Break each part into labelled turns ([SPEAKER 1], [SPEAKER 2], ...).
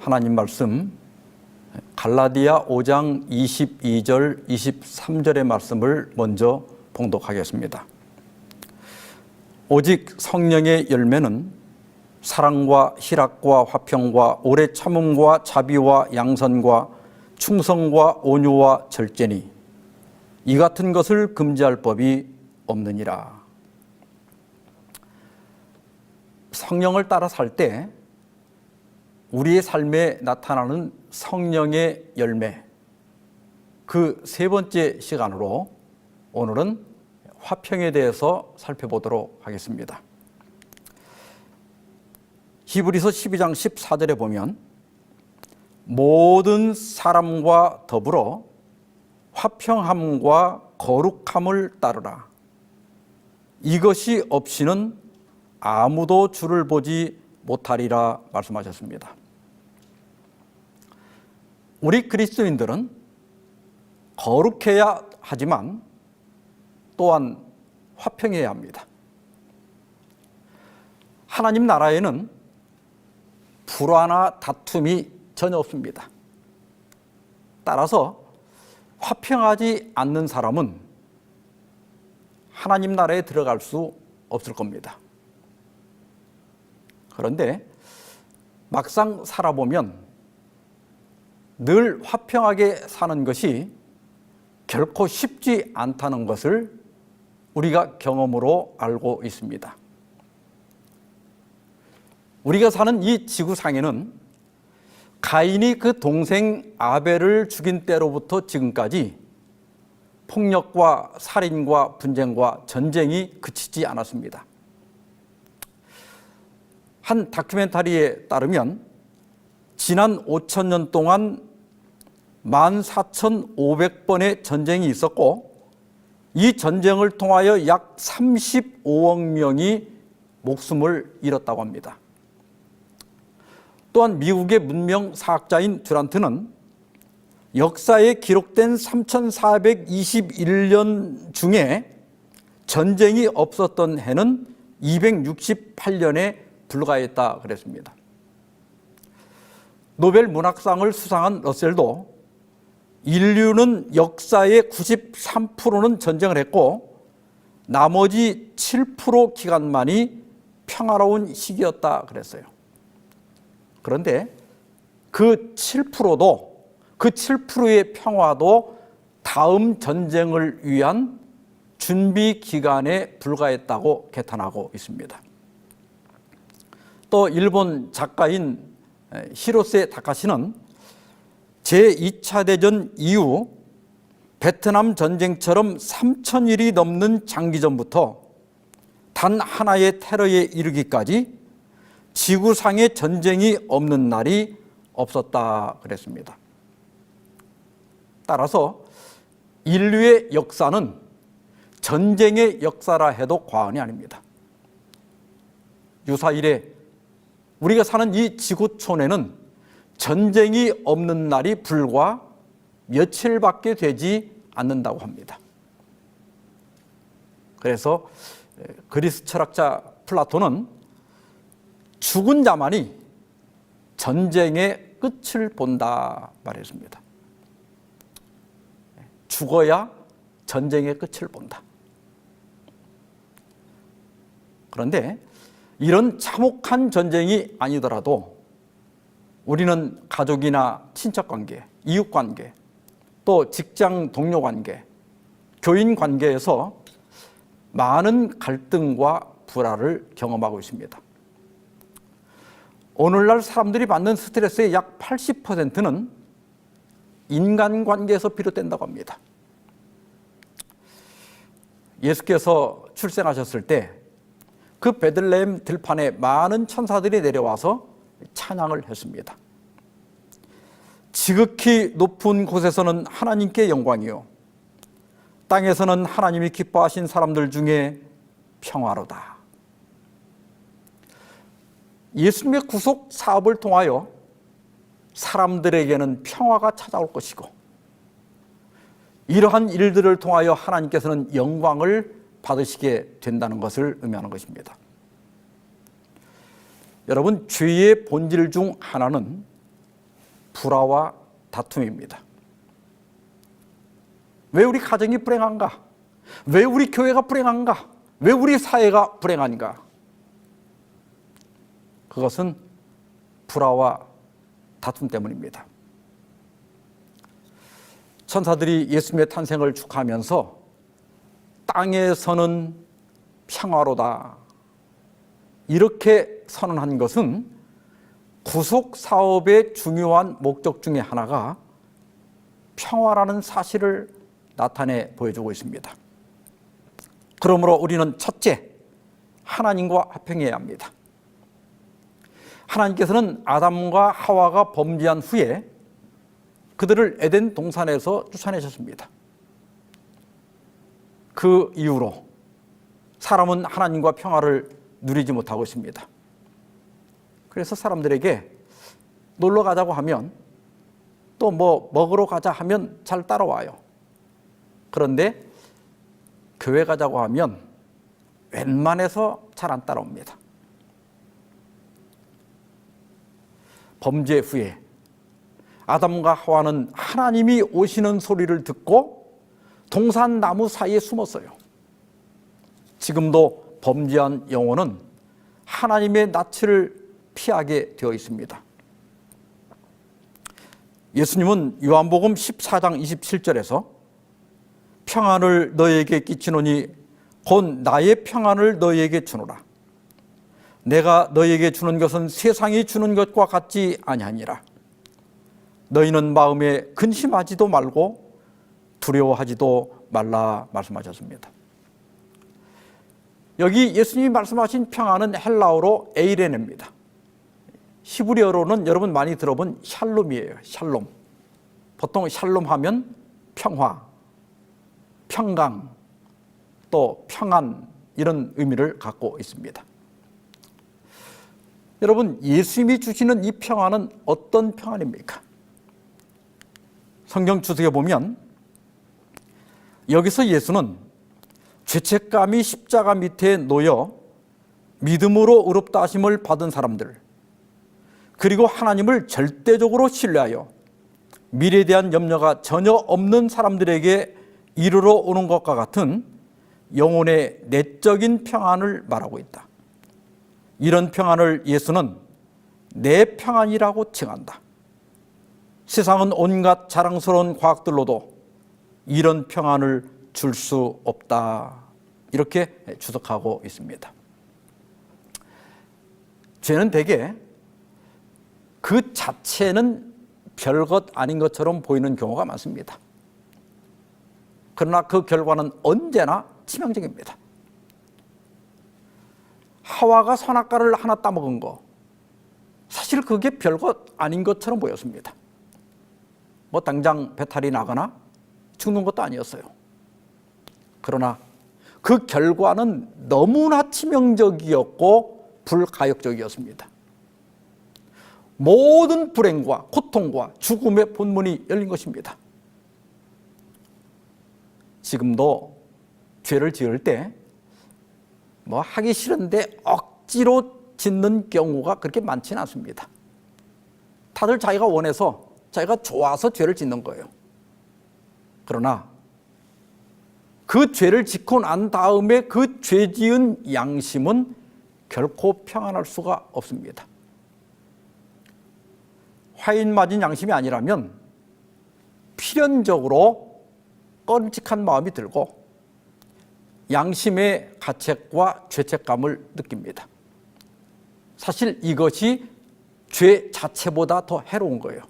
[SPEAKER 1] 하나님 말씀 갈라디아 5장 22절 23절의 말씀을 먼저 봉독하겠습니다. 오직 성령의 열매는 사랑과 희락과 화평과 오래 참음과 자비와 양선과 충성과 온유와 절제니 이 같은 것을 금지할 법이 없느니라. 성령을 따라 살 때 우리의 삶에 나타나는 성령의 열매, 그 세 번째 시간으로 오늘은 화평에 대해서 살펴보도록 하겠습니다. 히브리서 12장 14절에 보면 모든 사람과 더불어 화평함과 거룩함을 따르라. 이것이 없이는 아무도 주를 보지 못하리라 말씀하셨습니다. 우리 그리스도인들은 거룩해야 하지만 또한 화평해야 합니다. 하나님 나라에는 불화나 다툼이 전혀 없습니다. 따라서 화평하지 않는 사람은 하나님 나라에 들어갈 수 없을 겁니다. 그런데 막상 살아보면 늘 화평하게 사는 것이 결코 쉽지 않다는 것을 우리가 경험으로 알고 있습니다. 우리가 사는 이 지구상에는 가인이 그 동생 아벨을 죽인 때로부터 지금까지 폭력과 살인과 분쟁과 전쟁이 그치지 않았습니다. 한 다큐멘터리에 따르면 지난 5,000년 동안 14,500번의 전쟁이 있었고 이 전쟁을 통하여 약 35억 명이 목숨을 잃었다고 합니다. 또한 미국의 문명 사학자인 듀란트는 역사에 기록된 3,421년 중에 전쟁이 없었던 해는 268년에 불과했다 그랬습니다. 노벨 문학상을 수상한 러셀도 인류는 역사의 93%는 전쟁을 했고 나머지 7% 기간만이 평화로운 시기였다 그랬어요. 그런데 그 7%도 그 7%의 평화도 다음 전쟁을 위한 준비 기간에 불과했다고 개탄하고 있습니다. 또 일본 작가인 히로세 다카시는 제2차 대전 이후 베트남 전쟁처럼 3,000일이 넘는 장기전부터 단 하나의 테러에 이르기까지 지구상에 전쟁이 없는 날이 없었다 그랬습니다. 따라서 인류의 역사는 전쟁의 역사라 해도 과언이 아닙니다. 유사일에 우리가 사는 이 지구촌에는 전쟁이 없는 날이 불과 며칠밖에 되지 않는다고 합니다. 그래서 그리스 철학자 플라톤은 죽은 자만이 전쟁의 끝을 본다 말했습니다. 죽어야 전쟁의 끝을 본다. 그런데 이런 참혹한 전쟁이 아니더라도 우리는 가족이나 친척관계, 이웃관계, 또 직장 동료 관계, 교인 관계에서 많은 갈등과 불화를 경험하고 있습니다. 오늘날 사람들이 받는 스트레스의 약 80%는 인간관계에서 비롯된다고 합니다. 예수께서 출생하셨을 때 그 베들레헴 들판에 많은 천사들이 내려와서 찬양을 했습니다. 지극히 높은 곳에서는 하나님께 영광이요 땅에서는 하나님이 기뻐하신 사람들 중에 평화로다. 예수님의 구속 사업을 통하여 사람들에게는 평화가 찾아올 것이고 이러한 일들을 통하여 하나님께서는 영광을 받으시게 된다는 것을 의미하는 것입니다. 여러분, 죄의 본질 중 하나는 불화와 다툼입니다. 왜 우리 가정이 불행한가? 왜 우리 교회가 불행한가? 왜 우리 사회가 불행한가? 그것은 불화와 다툼 때문입니다. 천사들이 예수님의 탄생을 축하하면서 땅에서는 평화로다 이렇게 선언한 것은 구속 사업의 중요한 목적 중에 하나가 평화라는 사실을 나타내 보여주고 있습니다. 그러므로 우리는 첫째, 하나님과 화평해야 합니다. 하나님께서는 아담과 하와가 범죄한 후에 그들을 에덴 동산에서 쫓아내셨습니다. 그 이후로 사람은 하나님과 평화를 누리지 못하고 있습니다. 그래서 사람들에게 놀러 가자고 하면 또 뭐 먹으러 가자 하면 잘 따라와요. 그런데 교회 가자고 하면 웬만해서 잘 안 따라옵니다. 범죄 후에 아담과 하와는 하나님이 오시는 소리를 듣고 동산 나무 사이에 숨었어요. 지금도 범죄한 영혼은 하나님의 낯을 피하게 되어 있습니다. 예수님은 요한복음 14장 27절에서 평안을 너희에게 끼치노니 곧 나의 평안을 너희에게 주노라. 내가 너희에게 주는 것은 세상이 주는 것과 같지 아니하니라. 너희는 마음에 근심하지도 말고 두려워하지도 말라 말씀하셨습니다. 여기 예수님이 말씀하신 평안은 헬라어로 에이레네입니다. 히브리어로는 여러분 많이 들어본 샬롬이에요. 샬롬. 보통 샬롬 하면 평화, 평강, 또 평안 이런 의미를 갖고 있습니다. 여러분, 예수님이 주시는 이 평안은 어떤 평안입니까? 성경 주석에 보면 여기서 예수는 죄책감이 십자가 밑에 놓여 믿음으로 의롭다 하심을 받은 사람들, 그리고 하나님을 절대적으로 신뢰하여 미래에 대한 염려가 전혀 없는 사람들에게 이르러 오는 것과 같은 영혼의 내적인 평안을 말하고 있다. 이런 평안을 예수는 내 평안이라고 칭한다. 세상은 온갖 자랑스러운 과학들로도 이런 평안을 줄 수 없다. 이렇게 주석하고 있습니다. 죄는 대개 그 자체는 별것 아닌 것처럼 보이는 경우가 많습니다. 그러나 그 결과는 언제나 치명적입니다. 하와가 선악과를 하나 따먹은 거, 사실 그게 별것 아닌 것처럼 보였습니다. 뭐 당장 배탈이 나거나 죽는 것도 아니었어요. 그러나 그 결과는 너무나 치명적이었고 불가역적이었습니다. 모든 불행과 고통과 죽음의 본문이 열린 것입니다. 지금도 죄를 지을 때 뭐 하기 싫은데 억지로 짓는 경우가 그렇게 많지는 않습니다. 다들 자기가 원해서, 자기가 좋아서 죄를 짓는 거예요. 그러나 그 죄를 짓고 난 다음에 그 죄 지은 양심은 결코 평안할 수가 없습니다. 화인 맞은 양심이 아니라면 필연적으로 꺼림칙한 마음이 들고 양심의 가책과 죄책감을 느낍니다. 사실 이것이 죄 자체보다 더 해로운 거예요.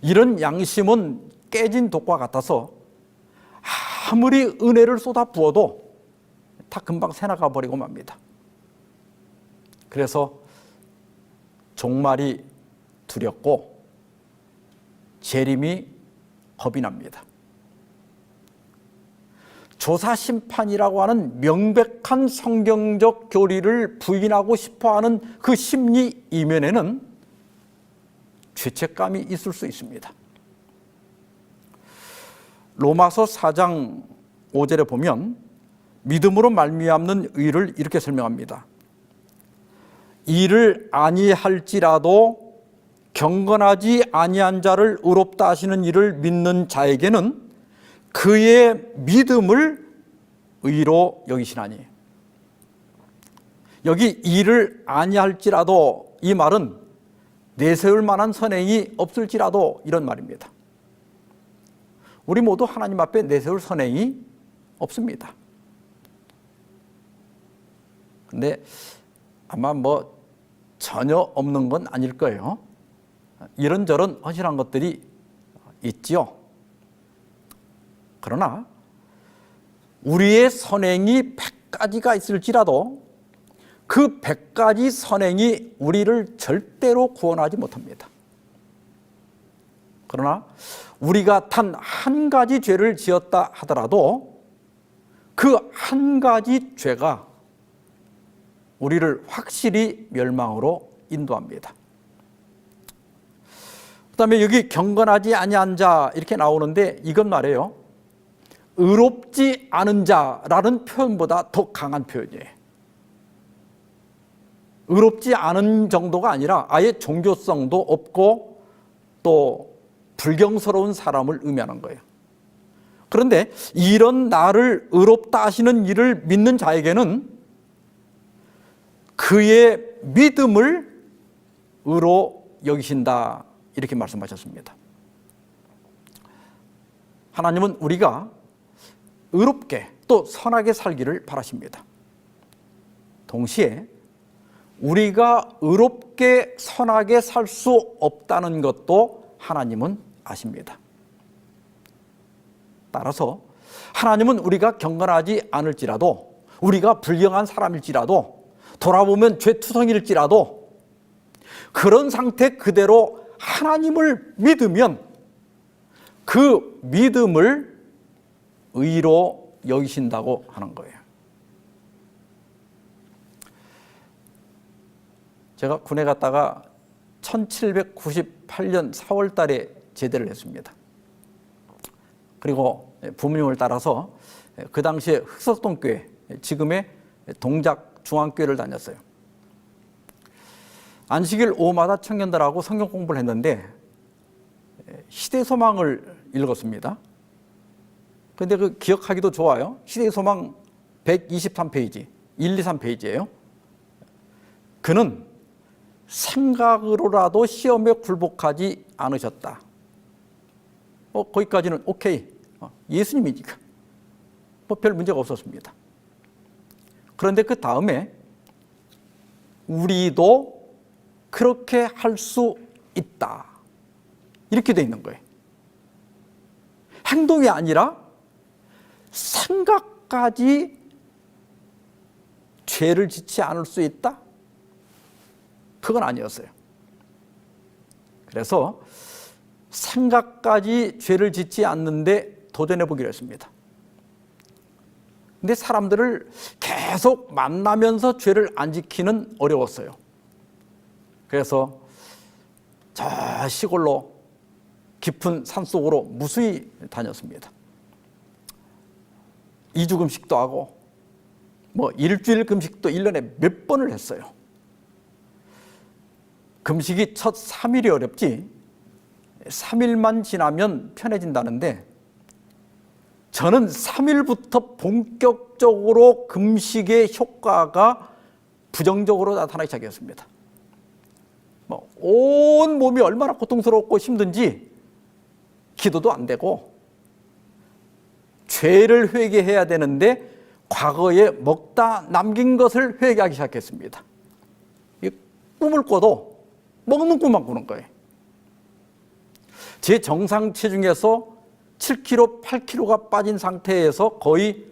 [SPEAKER 1] 이런 양심은 깨진 독과 같아서 아무리 은혜를 쏟아 부어도 다 금방 새나가 버리고 맙니다. 그래서 종말이 두렵고 재림이 겁이 납니다. 조사심판이라고 하는 명백한 성경적 교리를 부인하고 싶어하는 그 심리 이면에는 죄책감이 있을 수 있습니다. 로마서 4장 5절에 보면 믿음으로 말미암는 의를 이렇게 설명합니다. 이를 아니할지라도 경건하지 아니한 자를 의롭다 하시는 이를 믿는 자에게는 그의 믿음을 의로 여기시나니. 여기 이를 아니할지라도, 이 말은 내세울 만한 선행이 없을지라도 이런 말입니다. 우리 모두 하나님 앞에 내세울 선행이 없습니다. 근데 아마 전혀 없는 건 아닐 거예요. 이런저런 헌신한 것들이 있지요. 그러나 우리의 선행이 100가지가 있을지라도 그 100가지 선행이 우리를 절대로 구원하지 못합니다. 그러나 우리가 단 한 가지 죄를 지었다 하더라도 그 한 가지 죄가 우리를 확실히 멸망으로 인도합니다. 그 다음에 여기 경건하지 아니한 자 이렇게 나오는데, 이건 말이에요, 의롭지 않은 자라는 표현보다 더 강한 표현이에요. 의롭지 않은 정도가 아니라 아예 종교성도 없고 또 불경스러운 사람을 의미하는 거예요. 그런데 이런 나를 의롭다 하시는 이를 믿는 자에게는 그의 믿음을 의로 여기신다, 이렇게 말씀하셨습니다. 하나님은 우리가 의롭게 또 선하게 살기를 바라십니다. 동시에 우리가 의롭게 선하게 살 수 없다는 것도 하나님은 아십니다. 따라서 하나님은 우리가 경건하지 않을지라도, 우리가 불경한 사람일지라도, 돌아보면 죄투성일지라도 그런 상태 그대로 하나님을 믿으면 그 믿음을 의로 여기신다고 하는 거예요. 제가 군에 갔다가 1798년 4월 달에 제대를 했습니다. 그리고 부모님을 따라서 그 당시에 흑석동교회, 지금의 동작중앙교회를 다녔어요. 안식일 오후마다 청년들하고 성경 공부를 했는데 시대소망을 읽었습니다. 그런데 그 기억하기도 좋아요. 시대소망 123페이지, 1, 2, 3페이지예요. 그는 생각으로라도 시험에 굴복하지 않으셨다. 거기까지는 오케이. 예수님이니까 별 문제가 없었습니다. 그런데 그 다음에 우리도 그렇게 할 수 있다, 이렇게 돼 있는 거예요. 행동이 아니라 생각까지 죄를 짓지 않을 수 있다? 그건 아니었어요. 그래서 생각까지 죄를 짓지 않는데 도전해 보기로 했습니다. 근데 사람들을 계속 만나면서 죄를 안 지키는 어려웠어요. 그래서 저 시골로 깊은 산속으로 무수히 다녔습니다. 2주 금식도 하고 일주일 금식도 1년에 몇 번을 했어요. 금식이 첫 3일이 어렵지 3일만 지나면 편해진다는데, 저는 3일부터 본격적으로 금식의 효과가 부정적으로 나타나기 시작했습니다. 온 몸이 얼마나 고통스럽고 힘든지 기도도 안 되고, 죄를 회개해야 되는데 과거에 먹다 남긴 것을 회개하기 시작했습니다. 꿈을 꿔도 먹는 꿈만 꾸는 거예요. 제 정상 체중에서 7kg, 8kg가 빠진 상태에서 거의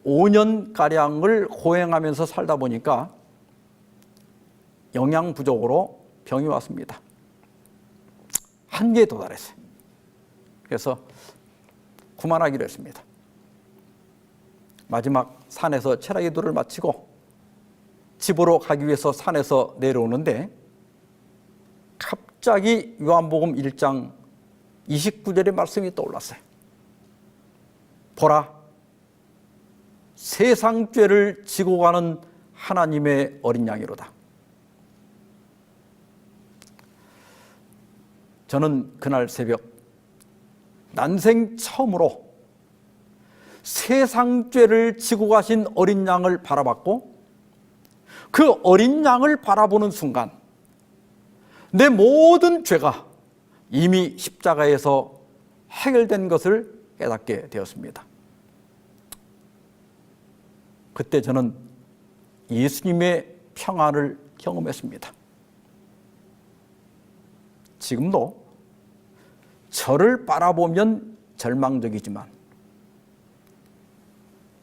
[SPEAKER 1] 5년가량을 고행하면서 살다 보니까 영양 부족으로 병이 왔습니다. 한계에 도달했어요. 그래서 그만하기로 했습니다. 마지막 산에서 철학 기도를 마치고 집으로 가기 위해서 산에서 내려오는데 갑자기 요한복음 1장 29절의 말씀이 떠올랐어요. 보라, 세상 죄를 지고 가는 하나님의 어린 양이로다. 저는 그날 새벽 난생 처음으로 세상 죄를 지고 가신 어린 양을 바라봤고, 그 어린 양을 바라보는 순간 내 모든 죄가 이미 십자가에서 해결된 것을 깨닫게 되었습니다. 그때 저는 예수님의 평안을 경험했습니다. 지금도 저를 바라보면 절망적이지만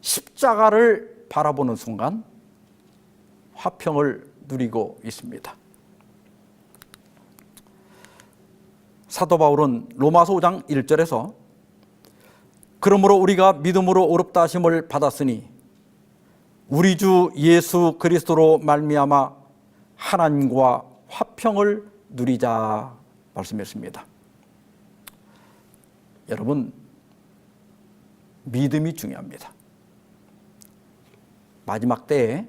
[SPEAKER 1] 십자가를 바라보는 순간 화평을 누리고 있습니다. 사도 바울은 로마서 5장 1절에서 그러므로 우리가 믿음으로 의롭다 하심을 받았으니 우리 주 예수 그리스도로 말미암아 하나님과 화평을 누리자 말씀했습니다. 여러분, 믿음이 중요합니다. 마지막 때에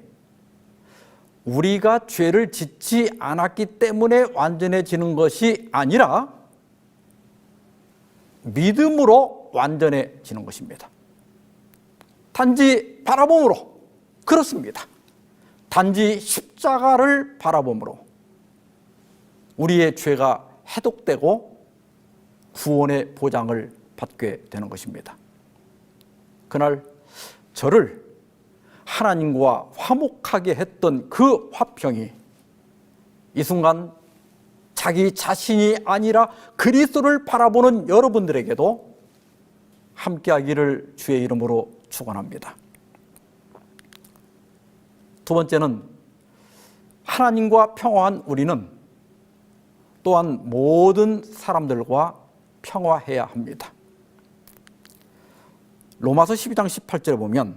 [SPEAKER 1] 우리가 죄를 짓지 않았기 때문에 완전해지는 것이 아니라 믿음으로 완전해지는 것입니다. 단지 바라봄으로, 그렇습니다. 단지 십자가를 바라봄으로 우리의 죄가 해독되고 구원의 보장을 받게 되는 것입니다. 그날 저를 하나님과 화목하게 했던 그 화평이 이 순간 자기 자신이 아니라 그리스도를 바라보는 여러분들에게도 함께하기를 주의 이름으로 축원합니다. 두 번째는 하나님과 평화한 우리는 또한 모든 사람들과 평화해야 합니다. 로마서 12장 18절에 보면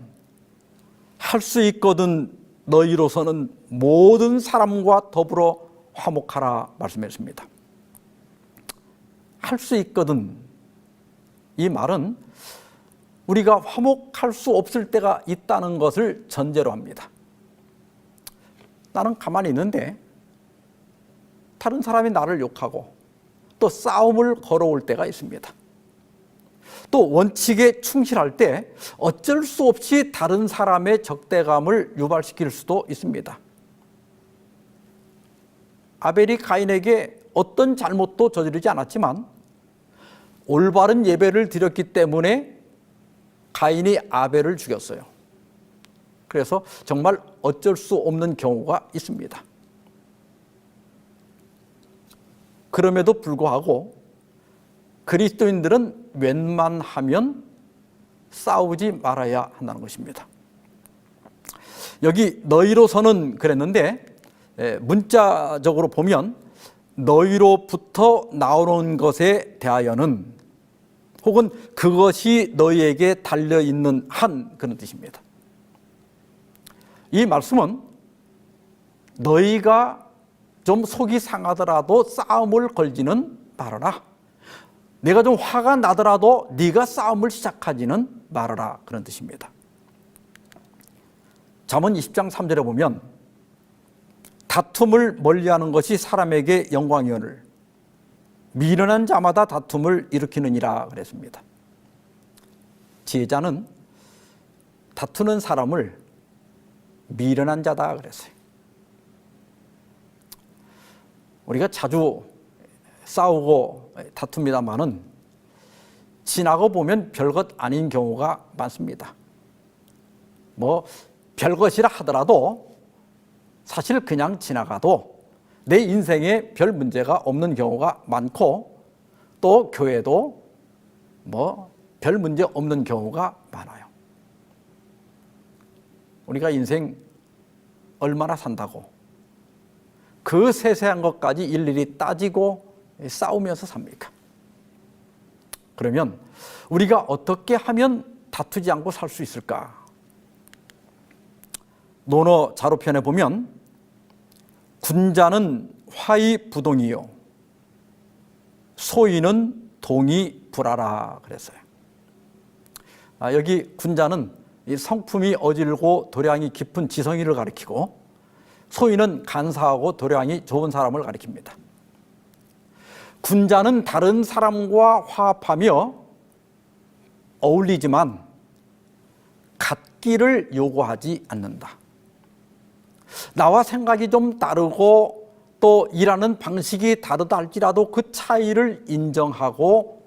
[SPEAKER 1] 할 수 있거든 너희로서는 모든 사람과 더불어 화목하라 말씀했습니다. 할 수 있거든, 이 말은 우리가 화목할 수 없을 때가 있다는 것을 전제로 합니다. 나는 가만히 있는데 다른 사람이 나를 욕하고 또 싸움을 걸어올 때가 있습니다. 또 원칙에 충실할 때 어쩔 수 없이 다른 사람의 적대감을 유발시킬 수도 있습니다. 아벨이 가인에게 어떤 잘못도 저지르지 않았지만 올바른 예배를 드렸기 때문에 가인이 아벨을 죽였어요. 그래서 정말 어쩔 수 없는 경우가 있습니다. 그럼에도 불구하고 그리스도인들은 웬만하면 싸우지 말아야 한다는 것입니다. 여기 너희로서는 그랬는데 문자적으로 보면 너희로부터 나오는 것에 대하여는 혹은 그것이 너희에게 달려있는 한, 그런 뜻입니다. 이 말씀은 너희가 좀 속이 상하더라도 싸움을 걸지는 말아라. 내가 좀 화가 나더라도 네가 싸움을 시작하지는 말아라, 그런 뜻입니다. 잠언 20장 3절에 보면 다툼을 멀리하는 것이 사람에게 영광이오늘 미련한 자마다 다툼을 일으키느니라 그랬습니다. 지혜자는 다투는 사람을 미련한 자다 그랬어요. 우리가 자주 싸우고 다툽니다마는 지나고 보면 별것 아닌 경우가 많습니다. 뭐 별것이라 하더라도 사실 그냥 지나가도 내 인생에 별 문제가 없는 경우가 많고 또 교회도 뭐 별 문제 없는 경우가 많아요. 우리가 인생 얼마나 산다고 그 세세한 것까지 일일이 따지고 싸우면서 삽니까? 그러면 우리가 어떻게 하면 다투지 않고 살 수 있을까? 논어 자로편에 보면 군자는 화의 부동이요 소인은 동이 불하라 그랬어요. 여기 군자는 이 성품이 어질고 도량이 깊은 지성이를 가리키고 소인은 간사하고 도량이 좋은 사람을 가리킵니다. 군자는 다른 사람과 화합하며 어울리지만 같기를 요구하지 않는다. 나와 생각이 좀 다르고 또 일하는 방식이 다르다 할지라도 그 차이를 인정하고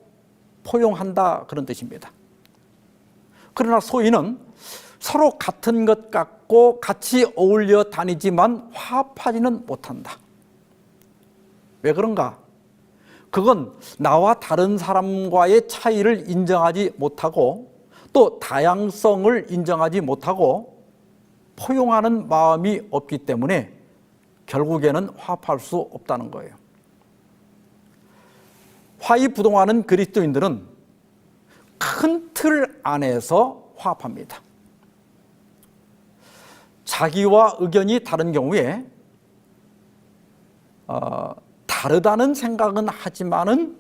[SPEAKER 1] 포용한다, 그런 뜻입니다. 그러나 소인은 서로 같은 것 같고 같이 어울려 다니지만 화합하지는 못한다. 왜 그런가? 그건 나와 다른 사람과의 차이를 인정하지 못하고 또 다양성을 인정하지 못하고 포용하는 마음이 없기 때문에 결국에는 화합할 수 없다는 거예요. 화의부동하는 그리스도인들은 큰 틀 안에서 화합합니다. 자기와 의견이 다른 경우에 다르다는 생각은 하지만은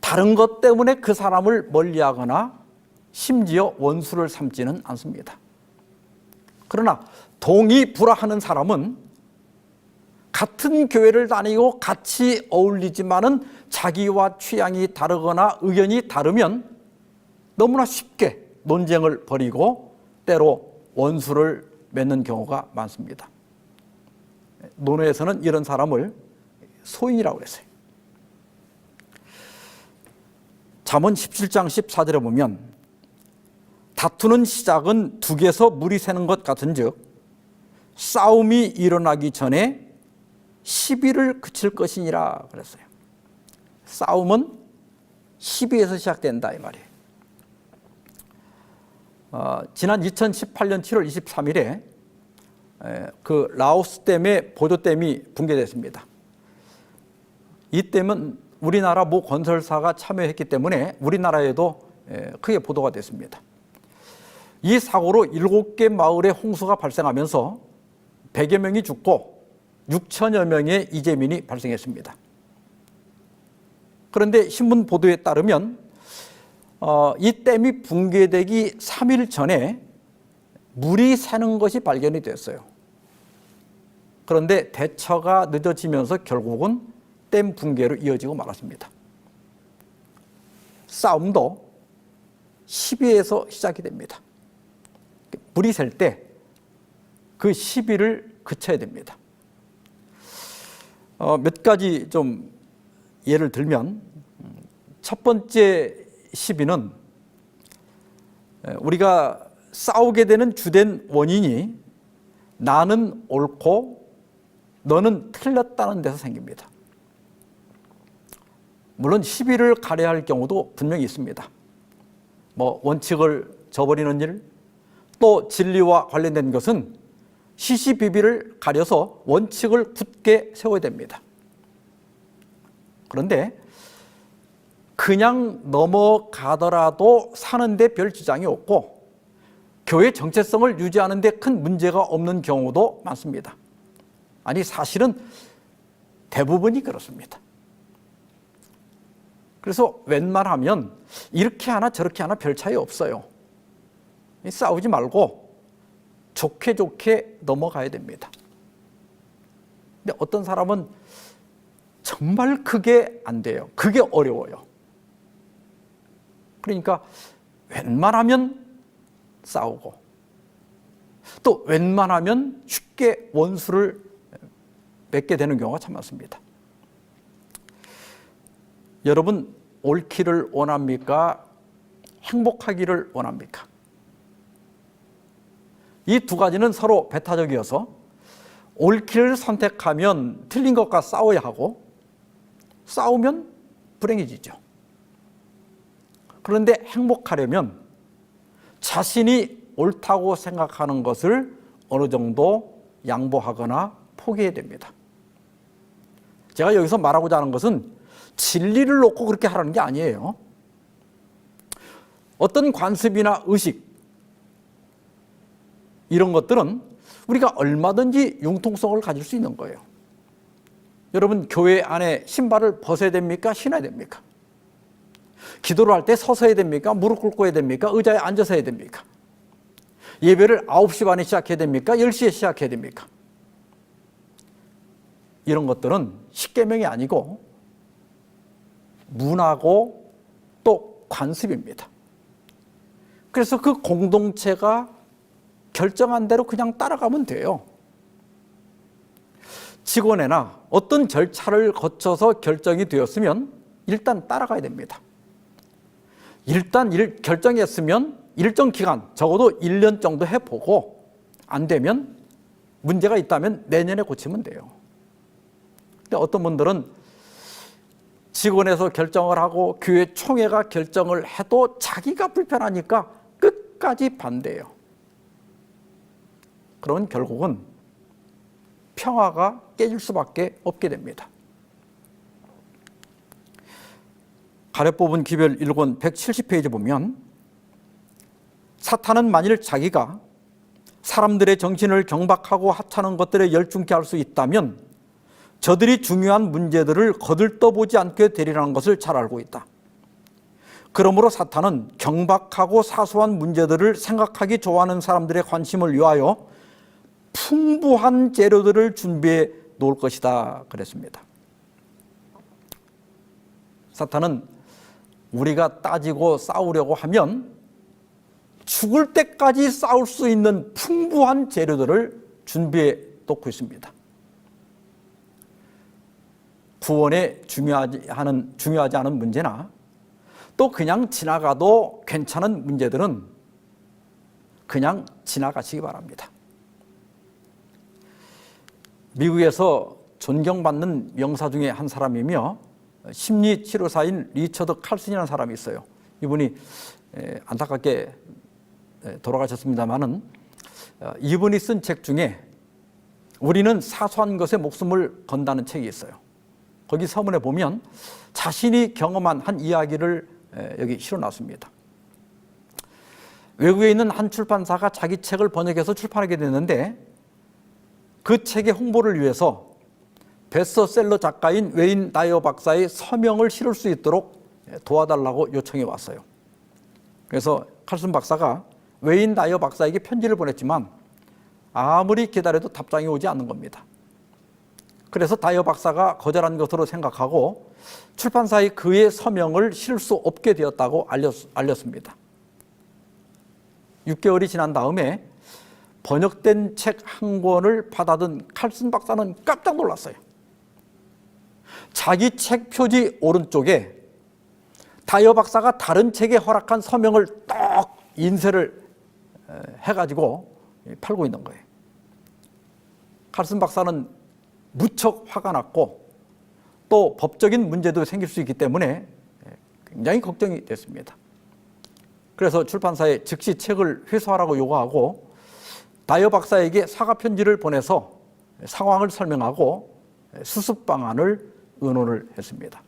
[SPEAKER 1] 다른 것 때문에 그 사람을 멀리하거나 심지어 원수를 삼지는 않습니다. 그러나 동의불화하는 사람은 같은 교회를 다니고 같이 어울리지만은 자기와 취향이 다르거나 의견이 다르면 너무나 쉽게 논쟁을 벌이고 때로 원수를 맺는 경우가 많습니다. 논어에서는 이런 사람을 소인이라고 했어요. 잠언 17장 14절에 보면 다투는 시작은 둑에서 물이 새는 것 같은즉 싸움이 일어나기 전에 시비를 그칠 것이니라 그랬어요. 싸움은 시비에서 시작된다 이 말이에요. 지난 2018년 7월 23일에 그 라오스 댐의 보조댐이 붕괴됐습니다. 이 댐은 우리나라 모 건설사가 참여했기 때문에 우리나라에도 크게 보도가 됐습니다. 이 사고로 7개 마을에 홍수가 발생하면서 100여 명이 죽고 6천여 명의 이재민이 발생했습니다. 그런데 신문 보도에 따르면 이 댐이 붕괴되기 3일 전에 물이 새는 것이 발견이 됐어요. 그런데 대처가 늦어지면서 결국은 댐 붕괴로 이어지고 말았습니다. 싸움도 시비에서 시작이 됩니다. 물이 셀 때 그 시비를 그쳐야 됩니다. 몇 가지 좀 예를 들면 첫 번째 시비는 우리가 싸우게 되는 주된 원인이 나는 옳고 너는 틀렸다는 데서 생깁니다. 물론 시비를 가려야 할 경우도 분명히 있습니다. 원칙을 저버리는 일, 또 진리와 관련된 것은 시시비비를 가려서 원칙을 굳게 세워야 됩니다. 그런데 그냥 넘어가더라도 사는데 별 지장이 없고 교회 정체성을 유지하는 데 큰 문제가 없는 경우도 많습니다. 아니 사실은 대부분이 그렇습니다. 그래서 웬만하면 이렇게 하나 저렇게 하나 별 차이 없어요. 싸우지 말고 좋게 좋게 넘어가야 됩니다. 근데 어떤 사람은 정말 그게 안 돼요. 그게 어려워요. 그러니까 웬만하면 싸우고 또 웬만하면 쉽게 원수를 맺게 되는 경우가 참 많습니다. 여러분 옳기를 원합니까? 행복하기를 원합니까? 이 두 가지는 서로 배타적이어서 옳기를 선택하면 틀린 것과 싸워야 하고 싸우면 불행해지죠. 그런데 행복하려면 자신이 옳다고 생각하는 것을 어느 정도 양보하거나 포기해야 됩니다. 제가 여기서 말하고자 하는 것은 진리를 놓고 그렇게 하라는 게 아니에요. 어떤 관습이나 의식 이런 것들은 우리가 얼마든지 융통성을 가질 수 있는 거예요. 여러분 교회 안에 신발을 벗어야 됩니까? 신어야 됩니까? 기도를 할 때 서서 해야 됩니까? 무릎 꿇고 해야 됩니까? 의자에 앉아서 해야 됩니까? 예배를 9시 반에 시작해야 됩니까? 10시에 시작해야 됩니까? 이런 것들은 십계명이 아니고 문화고 또 관습입니다. 그래서 그 공동체가 결정한 대로 그냥 따라가면 돼요. 직원회나 어떤 절차를 거쳐서 결정이 되었으면 일단 따라가야 됩니다. 일단 결정했으면 일정 기간, 적어도 1년 정도 해보고 안 되면 문제가 있다면 내년에 고치면 돼요. 근데 어떤 분들은 직원에서 결정을 하고 교회 총회가 결정을 해도 자기가 불편하니까 끝까지 반대해요. 그러면 결국은 평화가 깨질 수밖에 없게 됩니다. 가래뽑은 기별 1권 170페이지 보면 사탄은 만일 자기가 사람들의 정신을 경박하고 하찮은 것들에 열중케 할 수 있다면 저들이 중요한 문제들을 거들떠보지 않게 되리라는 것을 잘 알고 있다. 그러므로 사탄은 경박하고 사소한 문제들을 생각하기 좋아하는 사람들의 관심을 위하여 풍부한 재료들을 준비해 놓을 것이다 그랬습니다. 사탄은 우리가 따지고 싸우려고 하면 죽을 때까지 싸울 수 있는 풍부한 재료들을 준비해 놓고 있습니다. 구원에 중요하지 않은 문제나 또 그냥 지나가도 괜찮은 문제들은 그냥 지나가시기 바랍니다. 미국에서 존경받는 명사 중에 한 사람이며 심리치료사인 리처드 칼슨이라는 사람이 있어요. 이분이 안타깝게 돌아가셨습니다마는 이분이 쓴 책 중에 우리는 사소한 것에 목숨을 건다는 책이 있어요. 거기 서문에 보면 자신이 경험한 한 이야기를 여기 실어놨습니다. 외국에 있는 한 출판사가 자기 책을 번역해서 출판하게 됐는데 그 책의 홍보를 위해서 베스트셀러 작가인 웨인 다이어 박사의 서명을 실을 수 있도록 도와달라고 요청해 왔어요. 그래서 칼슨 박사가 웨인 다이어 박사에게 편지를 보냈지만 아무리 기다려도 답장이 오지 않는 겁니다. 그래서 다이어 박사가 거절한 것으로 생각하고 출판사에 그의 서명을 실을 수 없게 되었다고 알렸습니다. 6개월이 지난 다음에 번역된 책 한 권을 받아든 칼슨 박사는 깜짝 놀랐어요. 자기 책 표지 오른쪽에 다이어 박사가 다른 책에 허락한 서명을 딱 인쇄를 해가지고 팔고 있는 거예요. 칼슨 박사는 무척 화가 났고 또 법적인 문제도 생길 수 있기 때문에 굉장히 걱정이 됐습니다. 그래서 출판사에 즉시 책을 회수하라고 요구하고 다이어 박사에게 사과 편지를 보내서 상황을 설명하고 수습 방안을 의논을 했습니다.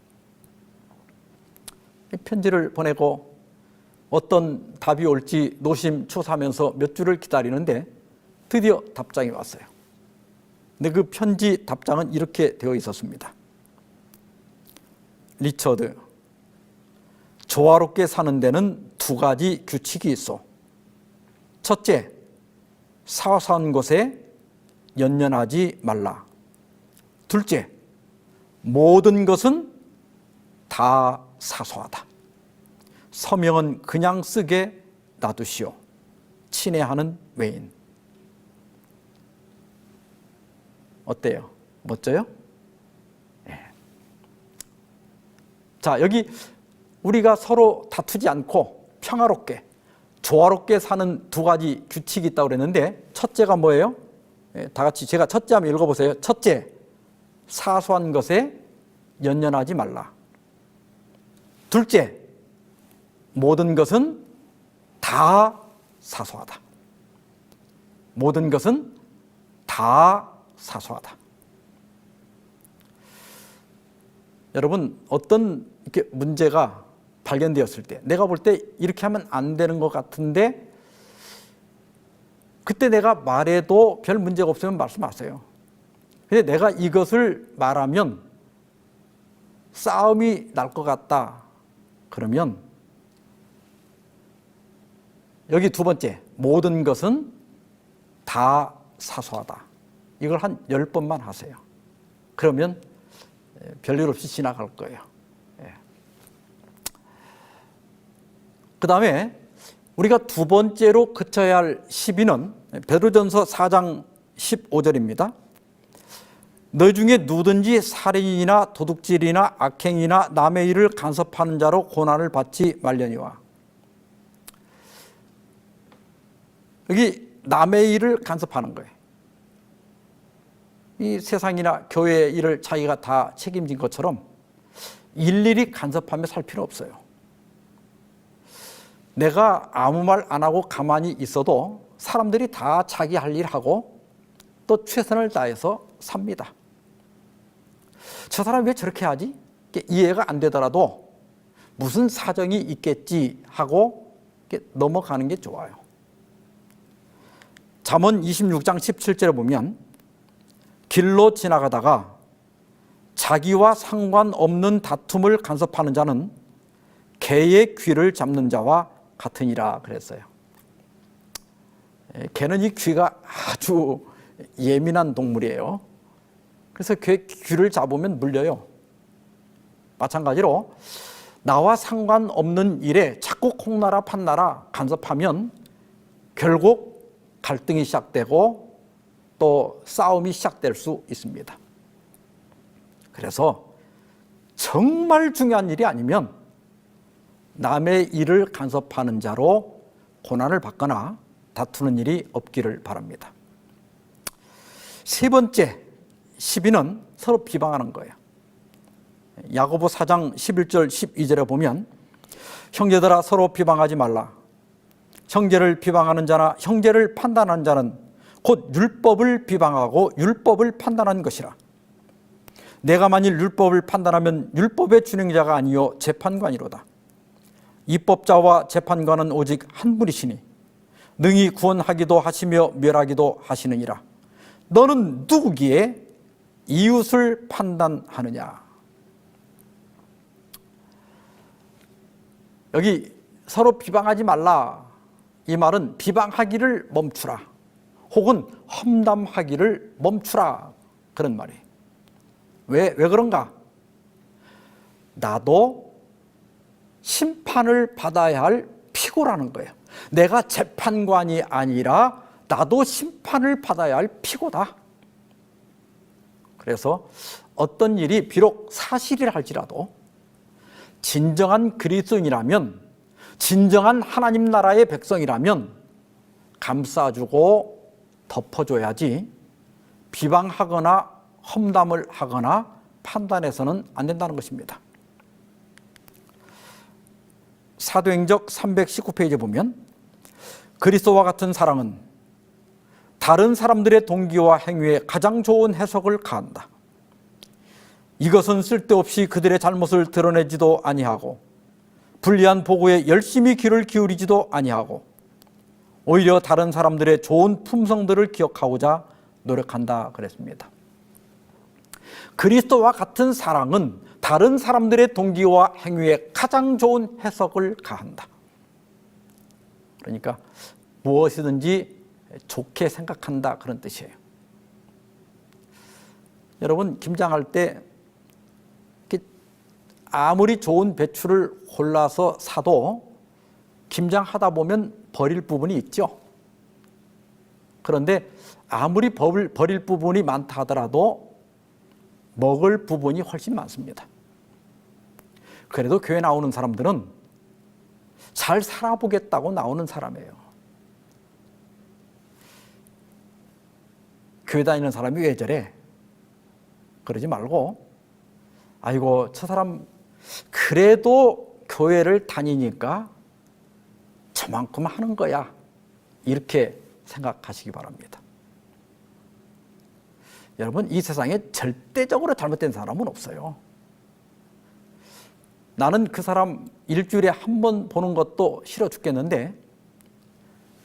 [SPEAKER 1] 편지를 보내고 어떤 답이 올지 노심초사하면서 몇 주를 기다리는데 드디어 답장이 왔어요. 근데 그 편지 답장은 이렇게 되어 있었습니다. 리처드, 조화롭게 사는 데는 두 가지 규칙이 있어. 첫째, 사소한 것에 연연하지 말라. 둘째, 모든 것은 다 사소하다. 서명은 그냥 쓰게 놔두시오. 친애하는 웨인. 어때요? 멋져요? 네. 자, 여기 우리가 서로 다투지 않고 평화롭게 조화롭게 사는 두 가지 규칙이 있다고 그랬는데 첫째가 뭐예요? 다 같이 제가 첫째 한번 읽어보세요. 첫째, 사소한 것에 연연하지 말라. 둘째, 모든 것은 다 사소하다. 모든 것은 다 사소하다. 여러분, 어떤 이렇게 문제가 발견되었을 때 내가 볼 때 이렇게 하면 안 되는 것 같은데 그때 내가 말해도 별 문제가 없으면 말씀하세요. 근데 내가 이것을 말하면 싸움이 날 것 같다. 그러면 여기 두 번째, 모든 것은 다 사소하다. 이걸 한 10번만 하세요. 그러면 별일 없이 지나갈 거예요. 그 다음에 우리가 두 번째로 그쳐야 할 시비는 베드로전서 4장 15절입니다. 너 중에 누구든지 살인이나 도둑질이나 악행이나 남의 일을 간섭하는 자로 고난을 받지 말려니와. 여기 남의 일을 간섭하는 거예요. 이 세상이나 교회의 일을 자기가 다 책임진 것처럼 일일이 간섭하며 살 필요 없어요. 내가 아무 말 안 하고 가만히 있어도 사람들이 다 자기 할 일 하고 또 최선을 다해서 삽니다. 저 사람이 왜 저렇게 하지? 이해가 안 되더라도 무슨 사정이 있겠지 하고 넘어가는 게 좋아요. 잠언 26장 17절에 보면 길로 지나가다가 자기와 상관없는 다툼을 간섭하는 자는 개의 귀를 잡는 자와 같으니라 그랬어요. 개는 이 귀가 아주 예민한 동물이에요. 그래서 귀를 잡으면 물려요. 마찬가지로 나와 상관없는 일에 자꾸 콩나라 판나라 간섭하면 결국 갈등이 시작되고 또 싸움이 시작될 수 있습니다. 그래서 정말 중요한 일이 아니면 남의 일을 간섭하는 자로 고난을 받거나 다투는 일이 없기를 바랍니다. 세 번째 시비는 서로 비방하는 거예요. 야고보 4장 11절 12절에 보면 형제들아 서로 비방하지 말라. 형제를 비방하는 자나 형제를 판단하는 자는 곧 율법을 비방하고 율법을 판단하는 것이라. 내가 만일 율법을 판단하면 율법의 준행자가 아니요 재판관이로다. 입법자와 재판관은 오직 한 분이시니 능히 구원하기도 하시며 멸하기도 하시느니라. 너는 누구기에 이웃을 판단하느냐. 여기 서로 비방하지 말라. 이 말은 비방하기를 멈추라. 혹은 험담하기를 멈추라. 그런 말이에요. 왜 그런가? 나도 심판을 받아야 할 피고라는 거예요. 내가 재판관이 아니라 나도 심판을 받아야 할 피고다. 그래서 어떤 일이 비록 사실이라 할지라도 진정한 그리스도인이라면, 진정한 하나님 나라의 백성이라면 감싸주고 덮어줘야지 비방하거나 험담을 하거나 판단해서는 안 된다는 것입니다. 사도행적 319페이지에 보면 그리스도와 같은 사랑은 다른 사람들의 동기와 행위에 가장 좋은 해석을 가한다. 이것은 쓸데없이 그들의 잘못을 드러내지도 아니하고 불리한 보고에 열심히 귀를 기울이지도 아니하고 오히려 다른 사람들의 좋은 품성들을 기억하고자 노력한다 그랬습니다. 그리스도와 같은 사랑은 다른 사람들의 동기와 행위에 가장 좋은 해석을 가한다. 그러니까 무엇이든지 좋게 생각한다 그런 뜻이에요. 여러분 김장할 때 아무리 좋은 배추를 골라서 사도 김장하다 보면 버릴 부분이 있죠. 그런데 아무리 버릴 부분이 많다 하더라도 먹을 부분이 훨씬 많습니다. 그래도 교회 나오는 사람들은 잘 살아보겠다고 나오는 사람이에요. 교회 다니는 사람이 왜 저래? 그러지 말고 아이고 저 사람 그래도 교회를 다니니까 저만큼 하는 거야. 이렇게 생각하시기 바랍니다. 여러분 이 세상에 절대적으로 잘못된 사람은 없어요. 나는 그 사람 일주일에 한 번 보는 것도 싫어 죽겠는데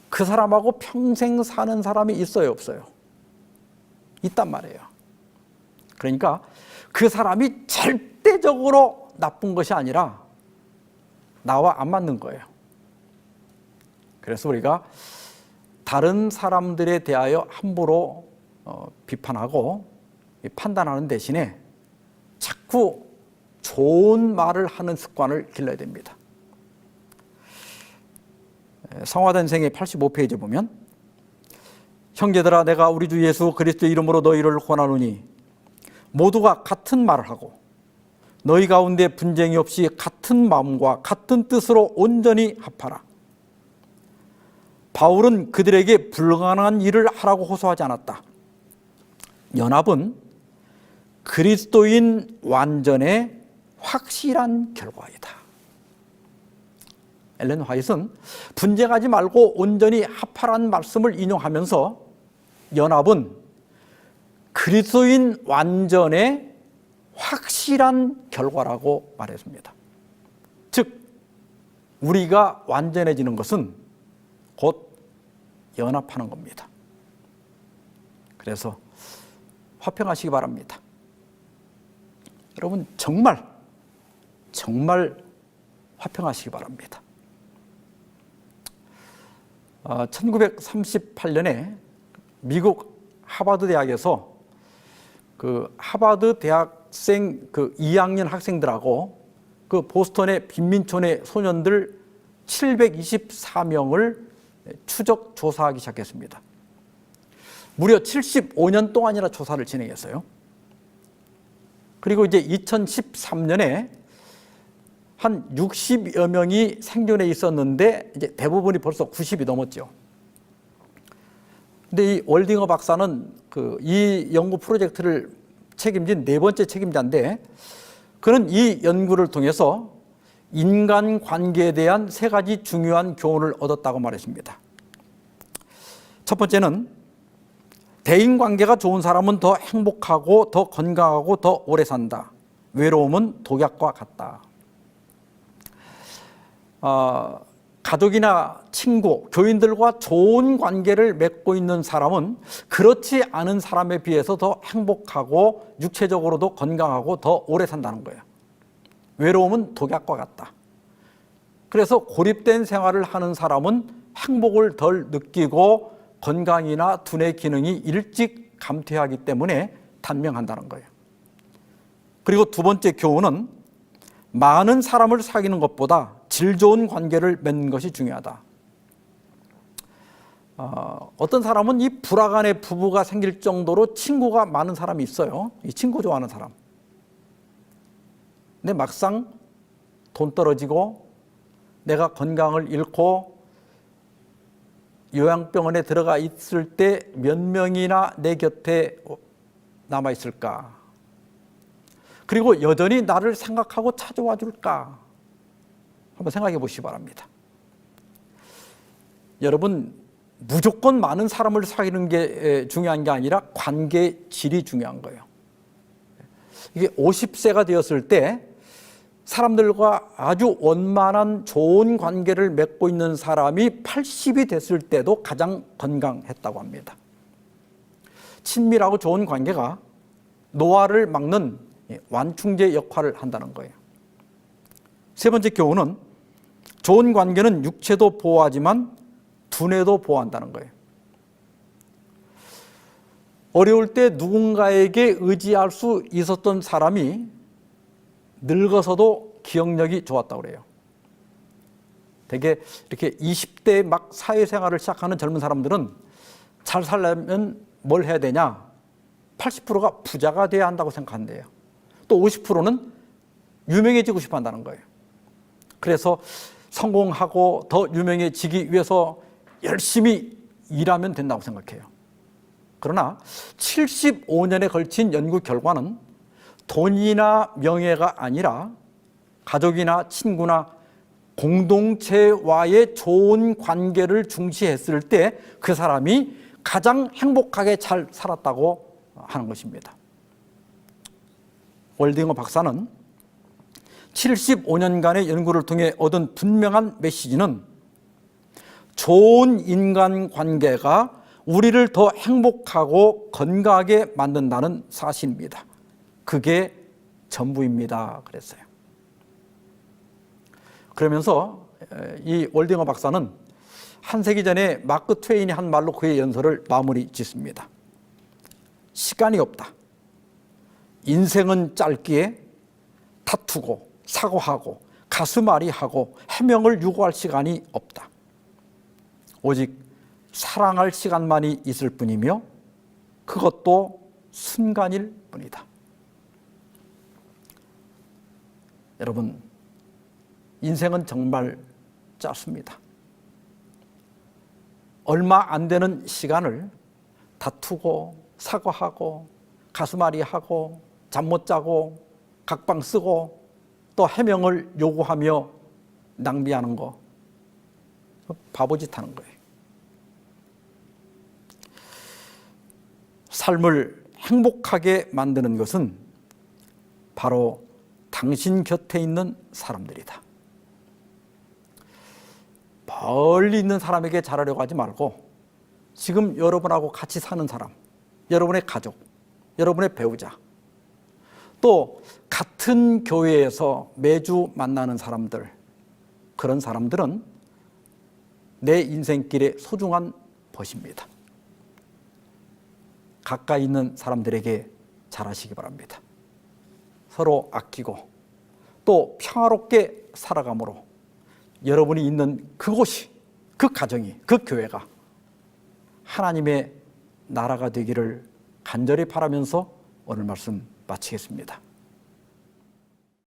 [SPEAKER 1] 그 사람하고 평생 사는 사람이 있어요 없어요? 있단 말이에요. 그러니까 그 사람이 절대적으로 나쁜 것이 아니라 나와 안 맞는 거예요. 그래서 우리가 다른 사람들에 대하여 함부로 비판하고 판단하는 대신에 자꾸 좋은 말을 하는 습관을 길러야 됩니다. 성화단생의 85페이지 보면 형제들아 내가 우리 주 예수 그리스도 이름으로 너희를 권하노니 모두가 같은 말을 하고 너희 가운데 분쟁이 없이 같은 마음과 같은 뜻으로 온전히 합하라. 바울은 그들에게 불가능한 일을 하라고 호소하지 않았다. 연합은 그리스도인 완전의 확실한 결과이다. 엘렌 화이트는 분쟁하지 말고 온전히 합하라는 말씀을 인용하면서 연합은 그리스도인 완전의 확실한 결과라고 말했습니다. 즉 우리가 완전해지는 것은 곧 연합하는 겁니다. 그래서 화평하시기 바랍니다. 여러분 정말 화평하시기 바랍니다. 1938년에 미국 하버드 대학에서 그 하버드 대학생 그 2학년 학생들하고 그 보스턴의 빈민촌의 소년들 724명을 추적 조사하기 시작했습니다. 무려 75년 동안이나 조사를 진행했어요. 그리고 이제 2013년에 한 60여 명이 생존해 있었는데 이제 대부분이 벌써 90이 넘었죠. 근데 이 월딩어 박사는 이 연구 프로젝트를 책임진 네 번째 책임자인데 그는 이 연구를 통해서 인간 관계에 대한 세 가지 중요한 교훈을 얻었다고 말했습니다. 첫 번째는 대인 관계가 좋은 사람은 더 행복하고 더 건강하고 더 오래 산다. 외로움은 독약과 같다. 가족이나 친구, 교인들과 좋은 관계를 맺고 있는 사람은 그렇지 않은 사람에 비해서 더 행복하고 육체적으로도 건강하고 더 오래 산다는 거예요. 외로움은 독약과 같다. 그래서 고립된 생활을 하는 사람은 행복을 덜 느끼고 건강이나 두뇌 기능이 일찍 감퇴하기 때문에 단명한다는 거예요. 그리고 두 번째 교훈은 많은 사람을 사귀는 것보다 질 좋은 관계를 맺는 것이 중요하다. 어떤 사람은 이 불화간의 부부가 생길 정도로 친구가 많은 사람이 있어요. 이 친구 좋아하는 사람. 근데 막상 돈 떨어지고 내가 건강을 잃고 요양병원에 들어가 있을 때 몇 명이나 내 곁에 남아 있을까? 그리고 여전히 나를 생각하고 찾아와 줄까? 한번 생각해 보시기 바랍니다. 여러분, 무조건 많은 사람을 사귀는 게 중요한 게 아니라 관계 질이 중요한 거예요. 이게 50세가 되었을 때 사람들과 아주 원만한 좋은 관계를 맺고 있는 사람이 80이 됐을 때도 가장 건강했다고 합니다. 친밀하고 좋은 관계가 노화를 막는 완충제 역할을 한다는 거예요. 세 번째 교훈은 좋은 관계는 육체도 보호하지만 두뇌도 보호한다는 거예요. 어려울 때 누군가에게 의지할 수 있었던 사람이 늙어서도 기억력이 좋았다고 그래요. 되게 이렇게 20대 막 사회생활을 시작하는 젊은 사람들은 잘 살려면 뭘 해야 되냐? 80%가 부자가 돼야 한다고 생각한대요. 또 50%는 유명해지고 싶어 한다는 거예요. 그래서 성공하고 더 유명해지기 위해서 열심히 일하면 된다고 생각해요. 그러나 75년에 걸친 연구 결과는 돈이나 명예가 아니라 가족이나 친구나 공동체와의 좋은 관계를 중시했을 때 그 사람이 가장 행복하게 잘 살았다고 하는 것입니다. 월딩어 박사는 75년간의 연구를 통해 얻은 분명한 메시지는 좋은 인간관계가 우리를 더 행복하고 건강하게 만든다는 사실입니다. 그게 전부입니다. 그랬어요. 그러면서 이 월딩어 박사는 한 세기 전에 마크 트웨인이 한 말로 그의 연설을 마무리 짓습니다. 시간이 없다. 인생은 짧기에 다투고 사과하고 가슴앓이하고 해명을 요구할 시간이 없다. 오직 사랑할 시간만이 있을 뿐이며 그것도 순간일 뿐이다. 여러분, 인생은 정말 짧습니다. 얼마 안 되는 시간을 다투고 사과하고 가슴앓이하고 잠 못 자고 각방 쓰고 또 해명을 요구하며 낭비하는 거, 바보짓 하는 거예요. 삶을 행복하게 만드는 것은 바로 당신 곁에 있는 사람들이다. 멀리 있는 사람에게 잘하려고 하지 말고 지금 여러분하고 같이 사는 사람, 여러분의 가족, 여러분의 배우자, 또 같은 교회에서 매주 만나는 사람들, 그런 사람들은 내 인생길의 소중한 벗입니다. 가까이 있는 사람들에게 잘하시기 바랍니다. 서로 아끼고 또 평화롭게 살아감으로 여러분이 있는 그곳이, 그 가정이, 그 교회가 하나님의 나라가 되기를 간절히 바라면서 오늘 말씀 마치겠습니다.